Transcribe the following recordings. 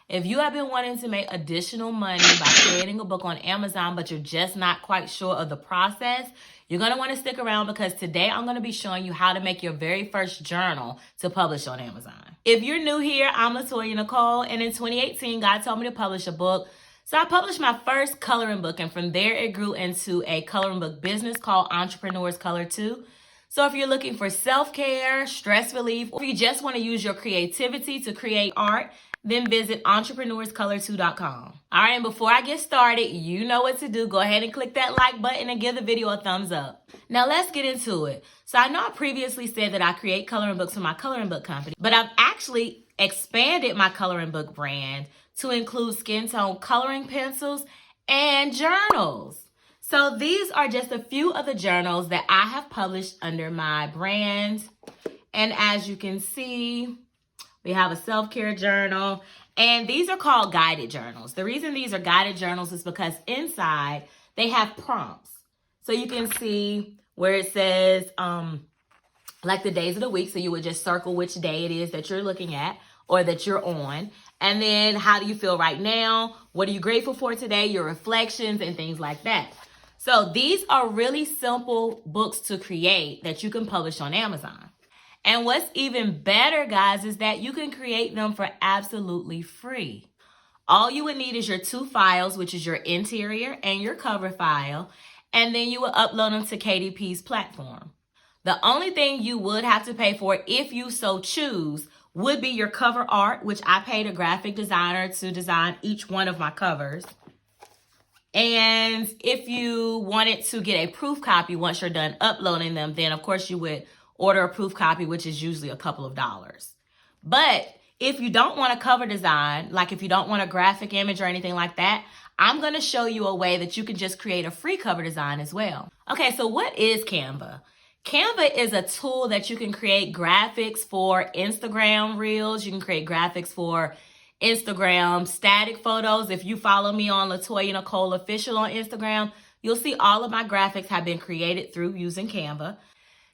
If you have been wanting to make additional money by creating a book on Amazon, but you're just not quite sure of the process, you're going to want to stick around because today I'm going to be showing you how to make your very first journal to publish on Amazon. If you're new here, I'm Latoya Nicole, and in 2018, God told me to publish a book. So I published my first coloring book, and from there it grew into a coloring book business called Entrepreneurs Color 2. So if you're looking for self-care, stress relief, or if you just want to use your creativity to create art, then visit entrepreneurscolor2.com. All right, and before I get started, you know what to do. Go ahead and click that like button and give the video a thumbs up. Now let's get into it. So I know I previously said that I create coloring books for my coloring book company, but I've actually expanded my coloring book brand to include skin tone coloring pencils and journals. So these are just a few of the journals that I have published under my brand. And as you can see, we have a self-care journal, and these are called guided journals. The reason these are guided journals is because inside they have prompts. So you can see where it says like the days of the week. So you would just circle which day it is that you're looking at or that you're on. And then how do you feel right now? What are you grateful for today? Your reflections and things like that. So these are really simple books to create that you can publish on Amazon. And what's even better, guys, is that you can create them for absolutely free. All you would need is your two files, which is your interior and your cover file, and then you will upload them to KDP's platform. The only thing you would have to pay for, if you so choose, would be your cover art, which I paid a graphic designer to design each one of my covers. And if you wanted to get a proof copy once you're done uploading them, then of course you would order a proof copy, which is usually a couple of dollars. But if you don't want a cover design, like if you don't want a graphic image or anything like that, I'm going to show you a way that you can just create a free cover design as well. Okay, so what is Canva? Canva is a tool that you can create graphics for Instagram Reels. You can create graphics for Instagram static photos. If you follow me on Latoya Nicole Official on Instagram, you'll see all of my graphics have been created through using Canva.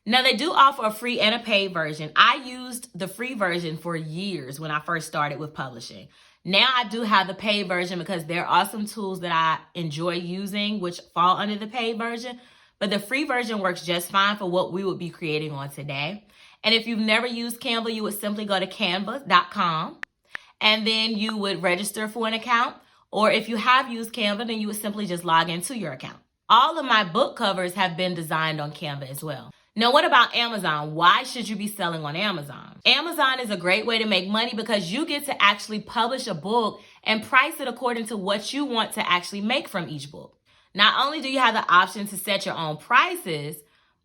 Now, they do offer a free and a paid version. I used the free version for years when I first started with publishing. Now I do have the paid version because there are some tools that I enjoy using which fall under the paid version. But the free version works just fine for what we would be creating on today. And if you've never used Canva, you would simply go to canva.com and then you would register for an account. Or if you have used Canva, then you would simply just log into your account. All of my book covers have been designed on Canva as well. Now, what about Amazon? Why should you be selling on Amazon? Amazon is a great way to make money because you get to actually publish a book and price it according to what you want to actually make from each book. Not only do you have the option to set your own prices,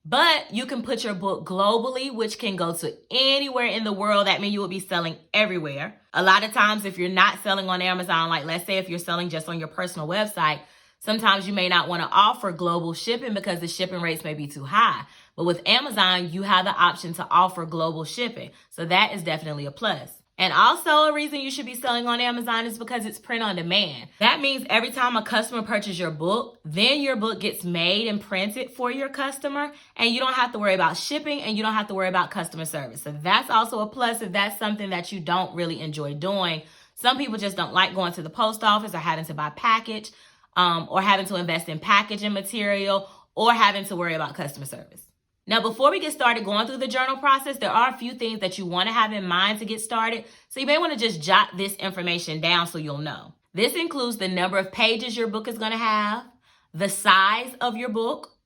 but you can put your book globally, which can go to anywhere in the world. That means you will be selling everywhere. A lot of times, if you're not selling on Amazon, like let's say if you're selling just on your personal website, sometimes you may not want to offer global shipping because the shipping rates may be too high. But with Amazon, you have the option to offer global shipping. So that is definitely a plus. And also a reason you should be selling on Amazon is because it's print on demand. That means every time a customer purchases your book, then your book gets made and printed for your customer, and you don't have to worry about shipping and you don't have to worry about customer service. So that's also a plus if that's something that you don't really enjoy doing. Some people just don't like going to the post office or having to buy package, or having to invest in packaging material or having to worry about customer service. Now, before we get started going through the journal process, there are a few things that you want to have in mind to get started. So you may want to just jot this information down so you'll know. This includes the number of pages your book is going to have, the size of your book,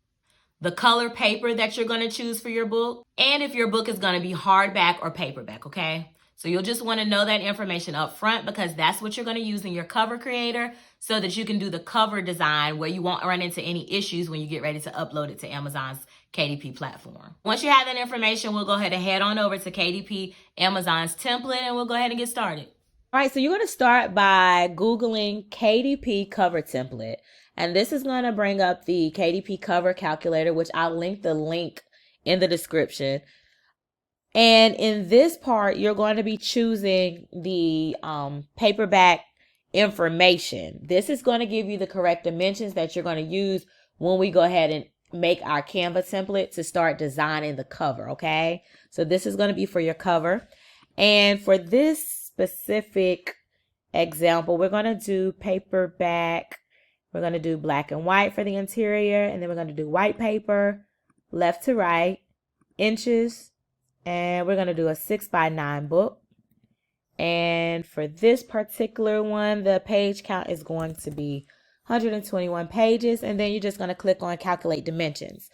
the color paper that you're going to choose for your book, and if your book is going to be hardback or paperback, okay? So you'll just want to know that information up front because that's what you're going to use in your cover creator so that you can do the cover design where you won't run into any issues when you get ready to upload it to Amazon's KDP platform. Once you have that information, we'll go ahead and head on over to KDP, Amazon's template, and we'll go ahead and get started. All right, so you're going to start by Googling KDP cover template. And this is going to bring up the KDP cover calculator, which I'll link the link in the description. And in this part, you're going to be choosing the paperback information. This is going to give you the correct dimensions that you're going to use when we go ahead and make our Canva template to start designing the cover, okay? So this is going to be for your cover. And for this specific example, we're going to do paperback. We're going to do black and white for the interior, and then we're going to do white paper, left to right, inches, and we're going to do a 6x9 book. And for this particular one, the page count is going to be 121 pages, and then you're just going to click on calculate dimensions.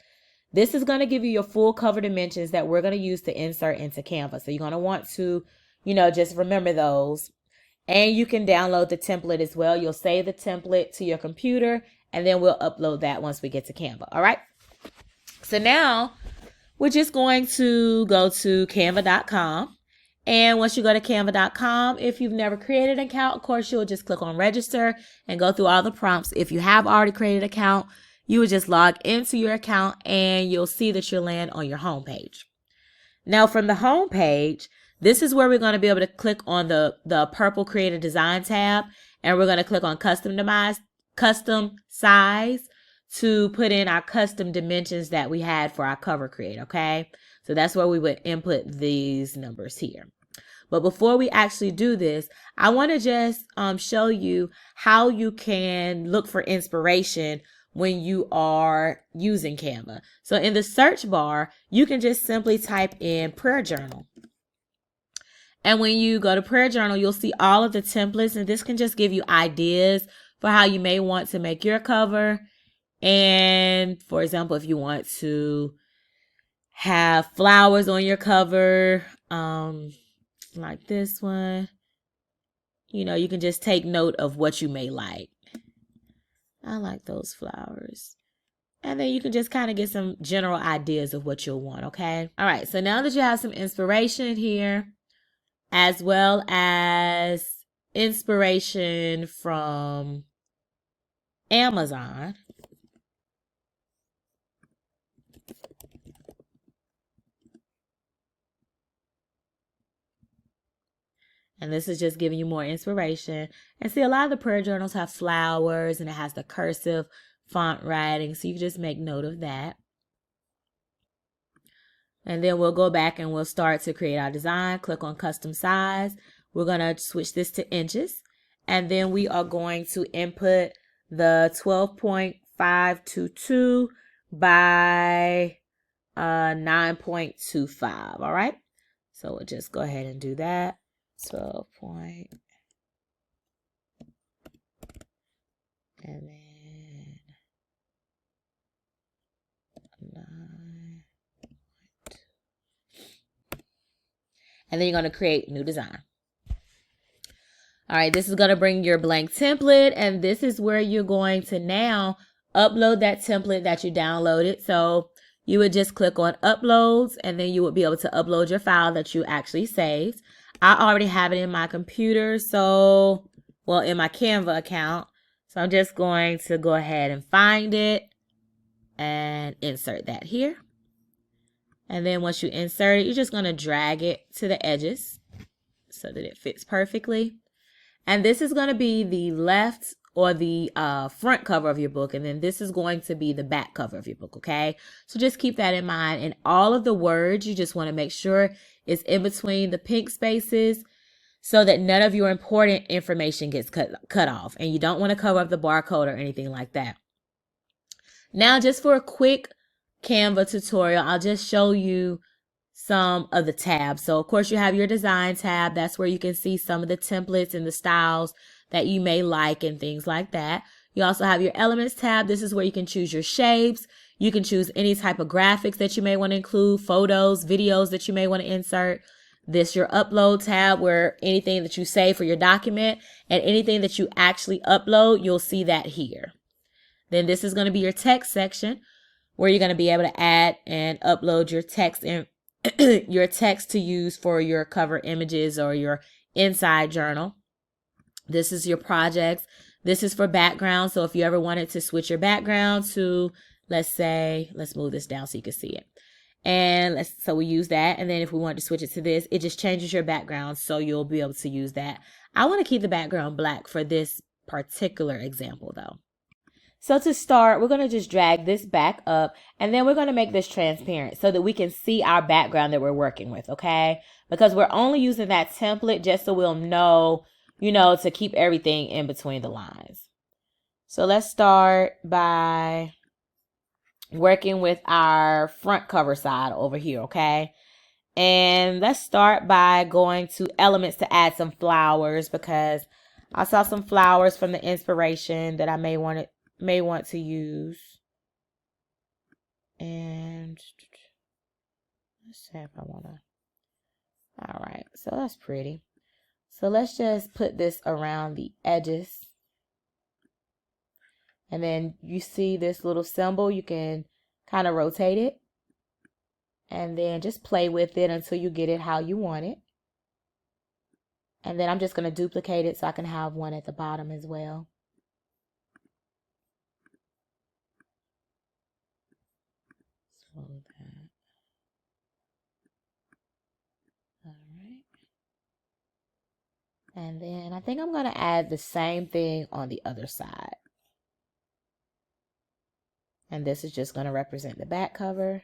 This is going to give you your full cover dimensions that we're going to use to insert into Canva. So you're going to want to, just remember those. And you can download the template as well. You'll save the template to your computer, and then we'll upload that once we get to Canva. All right. So now we're just going to go to canva.com. And once you go to canva.com, if you've never created an account, of course, you'll just click on register and go through all the prompts. If you have already created an account, you would just log into your account and you'll see that you'll land on your home page. Now from the home page, this is where we're going to be able to click on the purple Create a Design tab, and we're going to click on custom size to put in our custom dimensions that we had for our cover create, okay? So that's where we would input these numbers here. But before we actually do this, I want to just show you how you can look for inspiration when you are using Canva. So in the search bar, you can just simply type in prayer journal. And when you go to prayer journal, you'll see all of the templates, and this can just give you ideas for how you may want to make your cover. And for example, if you want to have flowers on your cover, like this one, you can just take note of what you may like. I like those flowers. And then you can just kind of get some general ideas of what you'll want, okay? All right, so now that you have some inspiration here, as well as inspiration from Amazon, and this is just giving you more inspiration. And see, a lot of the prayer journals have flowers and it has the cursive font writing, so you can just make note of that. And then we'll go back and we'll start to create our design. Click on custom size. We're going to switch this to inches. And then we are going to input the 12.522 by 9.25. All right. So we'll just go ahead and do that. 12 point. And then 9. And then you're going to create new design. All right, this is going to bring your blank template, and this is where you're going to now upload that template that you downloaded. So you would just click on uploads, and then you would be able to upload your file that you actually saved. I already have it in my computer, in my Canva account. So I'm just going to go ahead and find it and insert that here. And then once you insert it, you're just going to drag it to the edges so that it fits perfectly. And this is going to be the left or the front cover of your book. And then this is going to be the back cover of your book, okay? So just keep that in mind. And all of the words, you just want to make sure it's in between the pink spaces so that none of your important information gets cut off. And you don't want to cover up the barcode or anything like that. Now, just for a quick Canva tutorial, I'll just show you some of the tabs. So of course you have your design tab. That's where you can see some of the templates and the styles that you may like and things like that. You also have your elements tab. This is where you can choose your shapes. You can choose any type of graphics that you may want to include, photos, videos that you may want to insert. This your upload tab, where anything that you save for your document and anything that you actually upload, you'll see that here. Then this is going to be your text section, where you're going to be able to add and upload your text and your text to use for your cover images or your inside journal. This is your projects. This is for background. So if you ever wanted to switch your background to, let's move this down so you can see it. And so we use that. And then if we want to switch it to this, it just changes your background. So you'll be able to use that. I want to keep the background black for this particular example though. So to start, we're going to just drag this back up, and then we're going to make this transparent so that we can see our background that we're working with, okay? Because we're only using that template just so we'll know, you know, to keep everything in between the lines. So let's start by working with our front cover side over here, okay? And let's start by going to elements to add some flowers, because I saw some flowers from the inspiration that I may want to use. And let's see if I want to. All right, so that's pretty. So let's just put this around the edges. And then you see this little symbol, you can kind of rotate it. And then just play with it until you get it how you want it. And then I'm just going to duplicate it so I can have one at the bottom as well. So that. All right. And then I think I'm going to add the same thing on the other side. And this is just going to represent the back cover.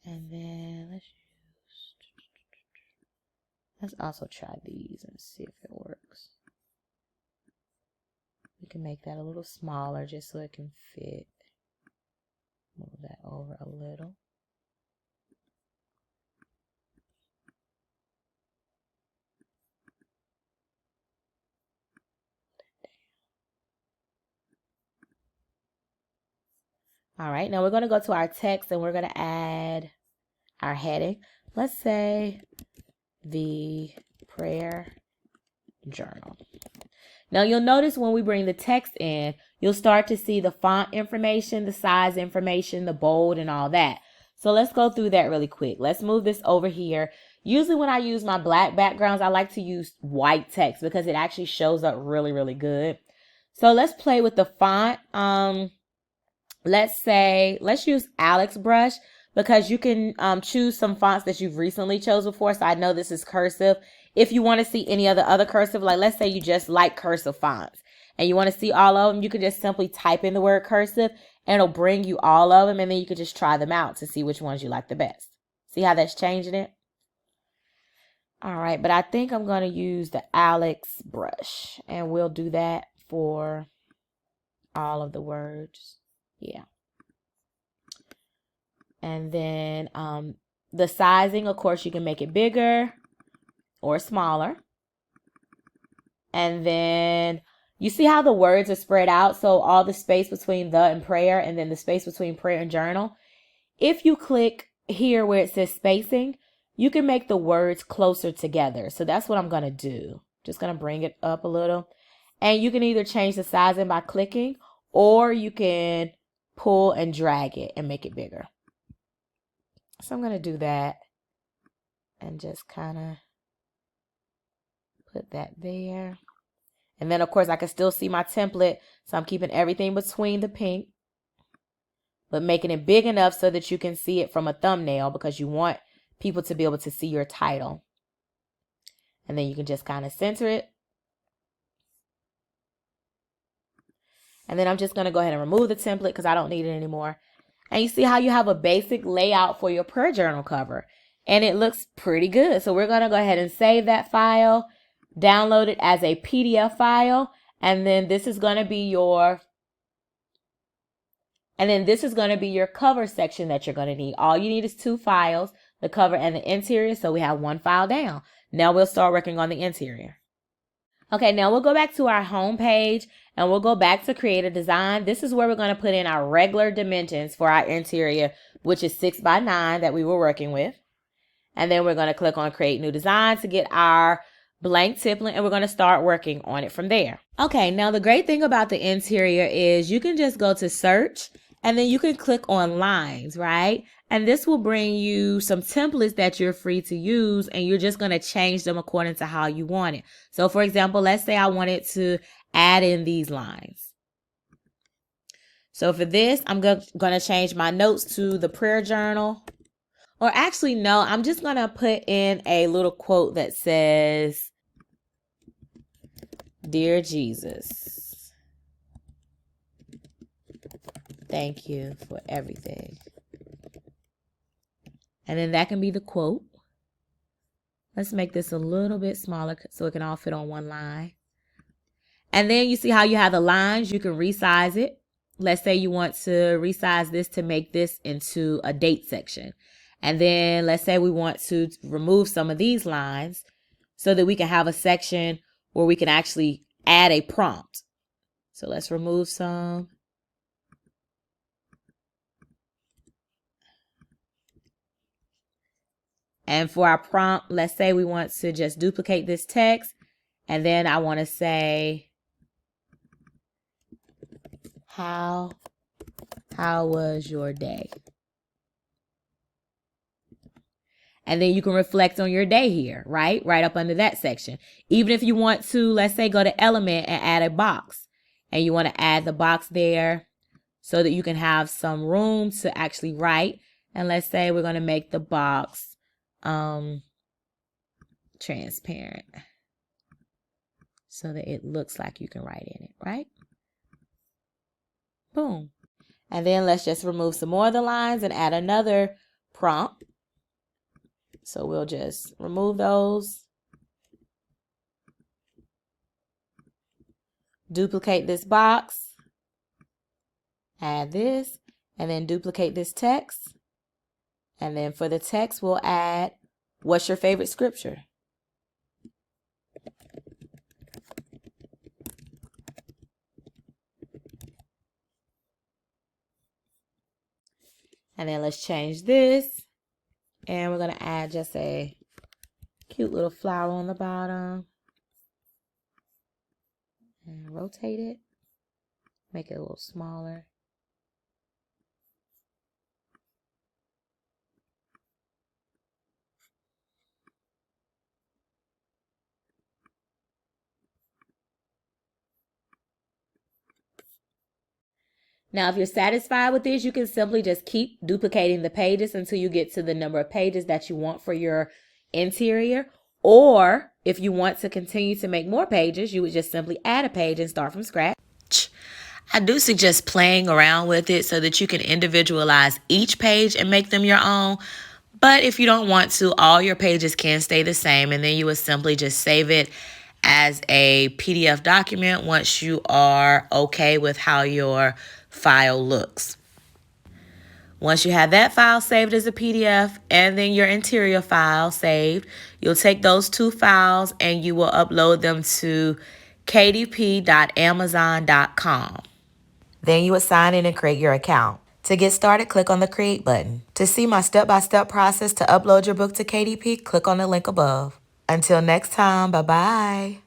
And then let's also try these and see if it works. We can make that a little smaller just so it can fit. Move that over a little. All right, now we're going to go to our text and we're going to add our heading. Let's say the prayer journal. Now you'll notice when we bring the text in, you'll start to see the font information, the size information, the bold and all that. So let's go through that really quick. Let's move this over here. Usually when I use my black backgrounds, I like to use white text because it actually shows up really, really good. So let's play with the font. Let's use Alex Brush, because you can choose some fonts that you've recently chose before. So I know this is cursive. If you want to see any of the other cursive, like let's say you just like cursive fonts and you want to see all of them, you can just simply type in the word cursive and it'll bring you all of them. And then you can just try them out to see which ones you like the best. See how that's changing it? All right, but I think I'm going to use the Alex Brush and we'll do that for all of the words. Yeah. And then the sizing, of course, you can make it bigger or smaller. And then you see how the words are spread out. So all the space between the and prayer, and then the space between prayer and journal. If you click here where it says spacing, you can make the words closer together. So that's what I'm going to do. Just going to bring it up a little. And you can either change the sizing by clicking, or you can pull and drag it and make it bigger. So I'm going to do that and just kind of put that there. And then, of course, I can still see my template. So I'm keeping everything between the pink, but making it big enough so that you can see it from a thumbnail, because you want people to be able to see your title. And then you can just kind of center it. And then I'm just going to go ahead and remove the template because I don't need it anymore. And you see how you have a basic layout for your prayer journal cover. And it looks pretty good. So we're going to go ahead and save that file, download it as a PDF file. And then this is going to be your cover section that you're going to need. All you need is 2 files, the cover and the interior. So we have 1 file down. Now we'll start working on the interior. Okay, now we'll go back to our home page and we'll go back to create a design. This is where we're going to put in our regular dimensions for our interior, which is 6x9 that we were working with. And then we're going to click on create new design to get our blank template, and we're going to start working on it from there. Okay, now the great thing about the interior is you can just go to search and then you can click on lines, right? And this will bring you some templates that you're free to use, and you're just going to change them according to how you want it. So for example, let's say I wanted to add in these lines. So for this, I'm going to change my notes to the prayer journal. Or actually, no, I'm just going to put in a little quote that says, "Dear Jesus, thank you for everything. And then that can be the quote. Let's make this a little bit smaller so it can all fit on one line. And then you see how you have the lines. You can resize it. Let's say you want to resize this to make this into a date section. And then let's say we want to remove some of these lines so that we can have a section where we can actually add a prompt. So let's remove some. And for our prompt, let's say we want to just duplicate this text. And then I want to say, how was your day? And then you can reflect on your day here, right? Right up under that section. Even if you want to, let's say, go to element and add a box. And you want to add the box there so that you can have some room to actually write. And let's say we're going to make the box transparent so that it looks like you can write in it, right? Boom. And then let's just remove some more of the lines and add another prompt. So we'll just remove those. Duplicate this box. Add this. And then duplicate this text. And then for the text, we'll add, what's your favorite scripture? And then let's change this. And we're going to add just a cute little flower on the bottom. And rotate it. Make it a little smaller. Now, if you're satisfied with this, you can simply just keep duplicating the pages until you get to the number of pages that you want for your interior. Or if you want to continue to make more pages, you would just simply add a page and start from scratch. I do suggest playing around with it so that you can individualize each page and make them your own. But if you don't want to, all your pages can stay the same, and then you would simply just save it as a PDF document once you are okay with how your file looks. Once you have that file saved as a PDF and then your interior file saved, you'll take those two files and you will upload them to kdp.amazon.com. Then you would sign in and create your account. To get started, click on the Create button. To see my step-by-step process to upload your book to KDP, click on the link above. Until next time, bye-bye.